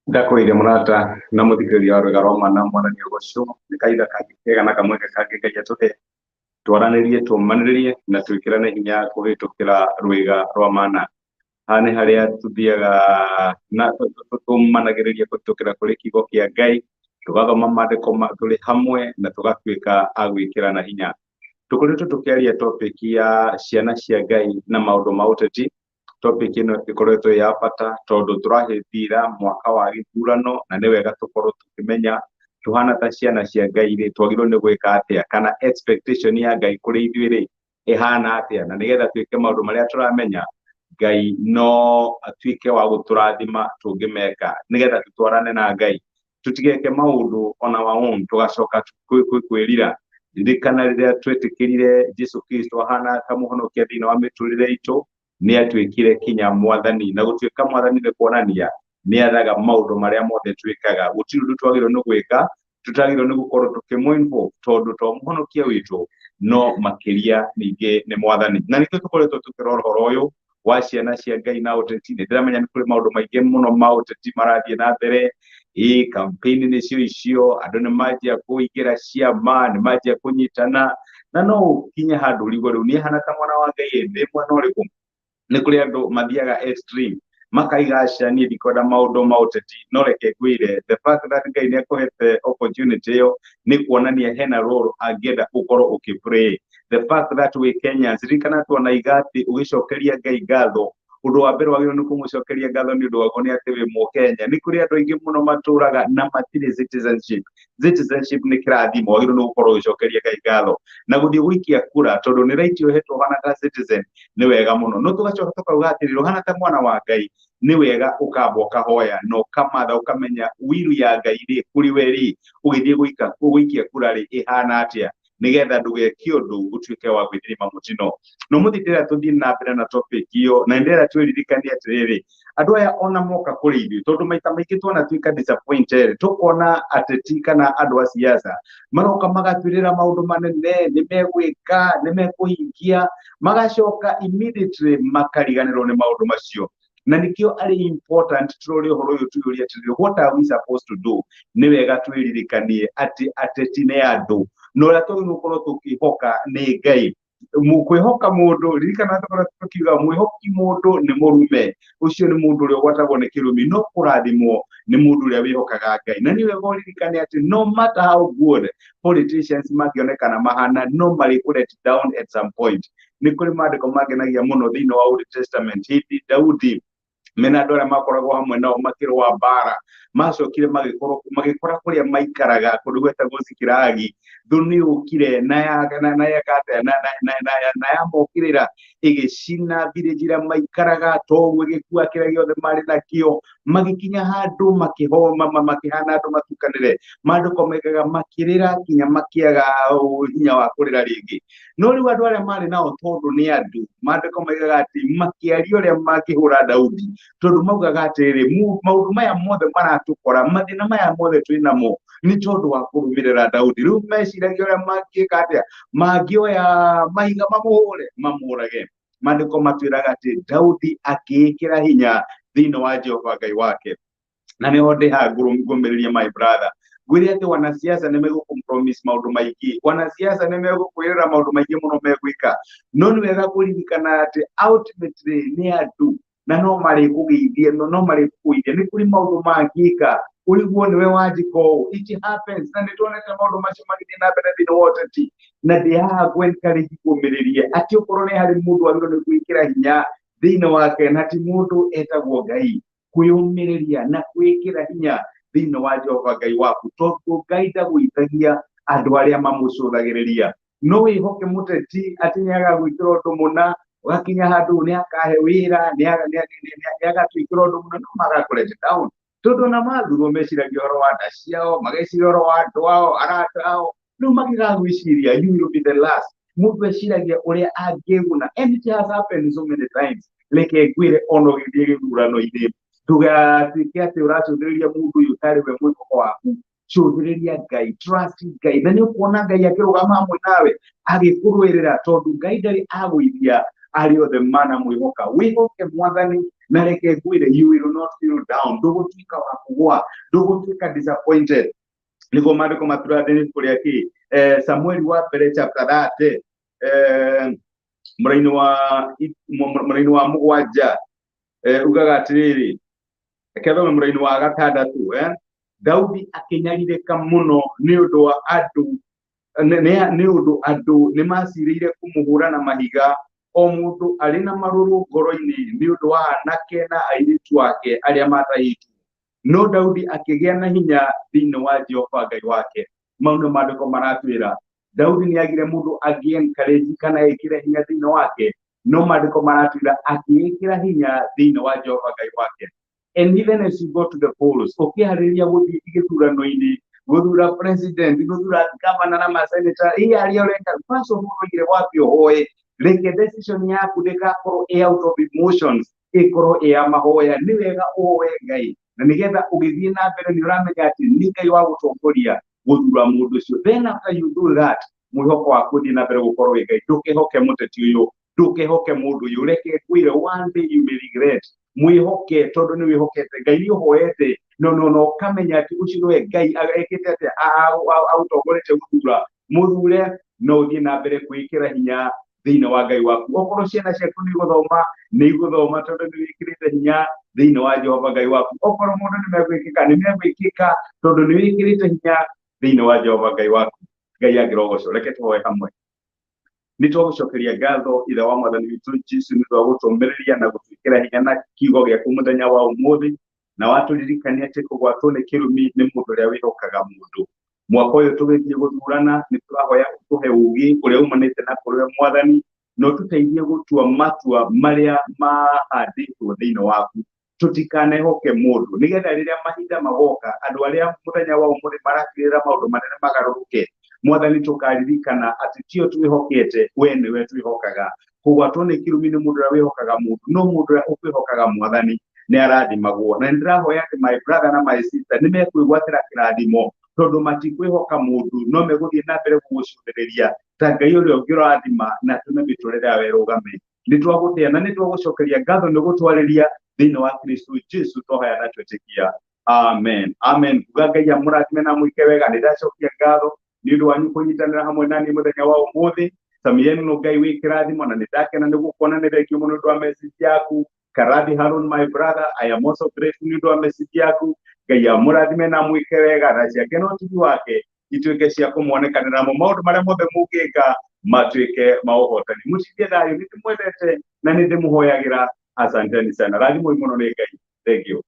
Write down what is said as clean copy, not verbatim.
Ndakwire murata na muthikiriria wa Rwega rwa Mwana mwaranio gocio ni kaitha kangi kega na kamwe kangi kagia tuhe twaranirie tumaniririe na twikirane hinya kuhitukira Rwega rwa Mana. Hani haria tuthiaga na tumanagiriria kuhitukira kuri kiugo kia Ngai, tugathoma maandiko turi hamwe na tugatuika agwikirana hinya. Tukoretwo tukiaria topic ya ciana cia Ngai na maundu ma uteti. Topic ino ikoretwo ya bata tondu turahithira mwaka wa githurano na ni wega tukorwo tukimenya tuhana ta ciana cia Ngai ri twagirwo ni gwika atia kana expectation ya Ngai kuri ithuĩ ri ihana atia, na nigetha twike maundu maria turamenya Ngai no atuike wa guturathima tungimeka nigetha tutwarane na Ngai, tutigeke maundu ona wa tugacoka kwirira. Ririkana riria twetikirire Jesu Kristo ahana ta muhonokia thĩinĩ wa miturire itu, ni atuikire kinya mwathani, na gutuika mwathani ni kuonania ni athaga maundu maria mothe twikaga. Gutiri undu twagirwo ni gwika, tutagirwo ni gukorwo tukimwinvo tondu to muhonokia witu no makiria ningi ni mwathani. Na nikio tukoretwo tukirora horo uyu wa ciana cia Ngai na uteti. Ndiramenya ni kuri maundu maingi muno ma uteti marathie na mbere. Campaign ni cio icio, andu ni manjia kuingira ciama, ni manjia kunyitana, na no kinya handu rigo riu ni hana ta mwana wa Ngai ndi mwana uriku. Ni kuri andu mathiaga extreme makaiga ciani ndikwenda maundu ma uteti. No reke ngwire, the fact that Ngai ni akuhete opportunity iyo ni kuonania hena role angienda ukorwo ukipray. The fact that we Kenyans ririkana tuona igati ugicokeria Ngai ngatho, undu wa mbere wagirwo ni kumucokeria ngatho ni undu wa goni ati wi Mukenya. Ni kuri andu aingi muno maturaga na matire citizenship. Citizenship ni kirathimo, wagirwo ni gukorwo ugicokeria Ngai ngatho na guthie guikia kura tondu ni right uhetwo hana ta citizen. Ni wega muno no tugacoka tukauga atiri hana ta mwana wa Ngai ni wega ukamba ukahoya no kamatha ukamenya wiru ya Ngai ri kuri weri ugithie guikia kura ri ihana atia nigetha ndugeke undu utuike wa gwithirima mutino. No muthitira tuthie na mbere na topic iyo na ndera twiririkanie atiriri andu aya ona moka kuri ithuĩ tondu maita maingi tuona tuika disappointed tukona ateti kana andu a siasa maroka magatwirira maundu manene ni megwika ni mekuhingia magacoka immediately makariganirwo ni maundu macio. Na nikio ari important turori horo uyu tuyuria atiri what are we supposed to do. Ni wega twiririkanie ati ateti ni andu no la to nukorwo tukihoka ni Ngai. Mukwihoka mundu ririkana tukora tukiuga mwihoki mundu ni murume ucio ni mundu uria gwatagwo ni kirumi no kurathimwo ni mundu uria wihokaga Ngai. Na ni wega uririkane ati no matter how good politicians magionekana mahana no mari ku let down at some point. Ni kuri maandiko magenagia muno thiini wa Old Testament hindi Daudi mena andu aria makoragwo hamwe nao makirwa mbara macokire magikora kuria maikaraga kundu gwetagwo Zikilagi. Thuni ukire na yamokirira igicina village iria maikaraga toguo gikua kiria giothe mari nakio magikinya handu makihoma makihana andu matukanire maandiko megaga makirira kinya makiaga hinya wa kurira ringi. No riu andu aria mari nao tondu ni andu maandiko megaga ati makiaria uria makihura Daudi tondu maugaga atiri maundu maya mothe maratukora mathina maya mothe twinamo ni tondu wa kurumirira Daudi. Riu meciragia uria mangika atia mangioya mahiga mamurage. Maandiko matwiraga ati Daudi akiikira hinya thiini wa Jehova Ngai wake. Na niho ndiha ngumiriria my brother gwiri ati wanasiasa ni megukompromise maundu maingi, wanasiasa ni megukwirira maundu maingi muno megwika, no ni wega kuririkana ati ultimately ni andu na no mari kugeithia no mari kuithia ni kuri maundu mangika uriguo niwe wajiko it happens. Na nituonete maundu macio magithie na mbere thiini wa uteti na ndihaha encourage kumiriria ati ukorwo ni hari mundu wagirwo ni gwikira hinya thiini wake na ti mundu etagwo Ngai kuyumiriria na gwikira hinya thiini wa Jehova Ngai waku tondu Ngai ndagwithagia andu aria mamucuragiriria. No wihoke muteti ati niagagwikira undu muna ugakinya handu ni akahe wira ni agatwikira undu muna no magakurete down tondu na mathurwo meciragia horo wa nda ciao mageciria horo wa andu ao arata ao no magigagwiciria you will be the last. Mundu eciragia uria angiguna and it has happened so many times. Reke ngwire ono githie githurano-ini ndugatuike ati uracũthĩrĩria mundu uyu tari we mwĩhoko waku. Cũthĩrĩria Ngai, trust Ngai, na nĩ ũkuona Ngai akĩrũgama hamwe nawe agĩkũrũĩrĩra tondu Ngai ndarĩ agũithia ari othe mana mwĩhoka. Wĩhoke mwathani na reke ngwire, you will not feel down, ndũgũtuĩka wa kũgũa, ndũgũtuĩka disappointed. Nĩguo maandĩko matũrathĩrĩria kũrĩa kĩ Samueli wa mbere chapter 30 mũraini wa mũgwanja ugaga atĩrĩrĩ, kethome mũraini wa gatandatũ Daudi akĩnyariirĩka mũno nĩ ũndũ wa andũ nĩ macirĩire kũmũhũra na mahiga, o mũndũ arĩ na marũrũ ngoro-inĩ nĩ ũndũ wa anake na airĩtu ake arĩa matahĩtwo. No Daudi akĩgĩa na hinya thĩinĩ wa Jehova Ngai wake. Mau nĩ maandĩko maratwĩra Daudi nĩ agire mũndũ agĩ encourage kana ekĩre hinya thĩinĩ wake, no maandĩko maratwĩra akĩĩkĩra hinya thĩinĩ wa Jehova Ngai wake. And even as you go to the polls, ũkĩharĩria gũthiĩ gĩthurano-inĩ, gũthura president, gũthura governor na maseneta, arĩa ũreka first of all ũigire wapi ũhoe, reke decision yaku ndĩgakorwo out of emotions, ĩkorwo ya mahoya. Nĩ wega ũhoe Ngai, na nĩgetha ũgĩthiĩ na mbere nĩ ũramenya atĩ nĩ Ngai wa gũtongoria gũthura mũndũ ũcio. Then after you do that, mwĩhoko waku ũthiĩ na mbere gũkorwo wĩ Ngai. Ndũkĩhoke mũteti ũyũ, ndũkĩhoke mũndũ ũyũ, reke kwĩre one day you may regret. Mwĩhoke tondũ nĩ wĩhokete Ngai, nĩ ũhoete no kamenya atĩ ũcio nĩwe Ngai ekĩte atĩ agũtongoretie gũthura, mũthure no ũthiĩ na mbere kwĩkĩra hinya thĩinĩ wa Ngai waku. Okorwo ciana ciaku nĩ igũthoma tondũ nĩ wĩkĩrĩte hinya thĩinĩ wa Jehova Ngai waku. Okorwo mũndũ nĩ megwĩkĩka tondũ nĩ wĩkĩrĩte hinya thĩinĩ wa Jehova Ngai waku. Ngai angĩrogocwo. Reke tũhoe hamwe. Nĩ twagũcokeria ngatho Ithe wa Mwathani witũ Jesũ nĩ ũndũ wa gũtũũmĩrĩria na gũtwĩkĩra hinya na kiugo gĩaku mũthenya wa ũmũthĩ, na watũririkania atĩ kũgwatwo nĩ kĩrumi nĩ mũndũ ũrĩa wĩhokaga mũndũ. Mwaka ũyũ tũgĩthiĩ gũthurana nĩ tũrahoya ũtũhe ũũgĩ ũrĩa umanĩte na kũrĩ Mwathani, no tũteithie gũtua matua marĩa mahandĩtwo thĩinĩ waku. Tũtikanehoke mũndũ, nĩgetha rĩrĩa mahinda magoka, andũ arĩa mũthenya wa ũmũthĩ marakĩrĩra maũndũ manene magarũrũke, Mwathani tũkaririkana atĩ tio twĩhokete, we nĩwe twĩhokaga. Kũgwatwo nĩ kĩrumi nĩ mũndũ ũrĩa wĩhokaga mũndũ, no mũndũ ũrĩa ũkwĩhokaga Mwathani nĩ arathimagwo. Na nĩndĩrahoya atĩ my brother na my sister nĩ mekwĩgwatĩra kĩrathimo, tondũ matikwĩhoka mũndũ, no megũthiĩ na mbere gũgũcũthĩrĩria ta Ngai ũrĩa ũngĩrathima na tũme mĩtũrĩre yao ĩrũgame. Nĩ twagũtĩa na nĩ twagũcokeria ngatho nĩ gũtwarĩria thĩinĩ wa Kristo Jesũ tũhoya na twĩtĩkia. Amen. Amen. Kuga Ngai amũrathime na mũike wega. Nĩ ndacokia ngatho nĩ ũndũ wanyu kũnyitanĩra hamwe nani mũthenya wa ũmũthĩ. Samieni no Ngai wĩ kĩrathimo, na nĩ ndakena nĩ gũkuona nĩ thengio mũno nĩ ũndũ wa message yaku. Karathi Harun, my brother, I am also grateful nĩ ũndũ wa message yaku. Ngai amũrathime na mũike wega, na ciake na ũtugi wake ituĩke cia kũmuonekanĩra mo maũndũ marĩa mothe mũngĩka matuĩke ma ũhotani. Mũcirie thayũ, nĩ ndĩmwendete na nĩ ndĩmũhoyagĩra. Asanteni sana. Rathimwo mũno nĩ Ngai. Thank you.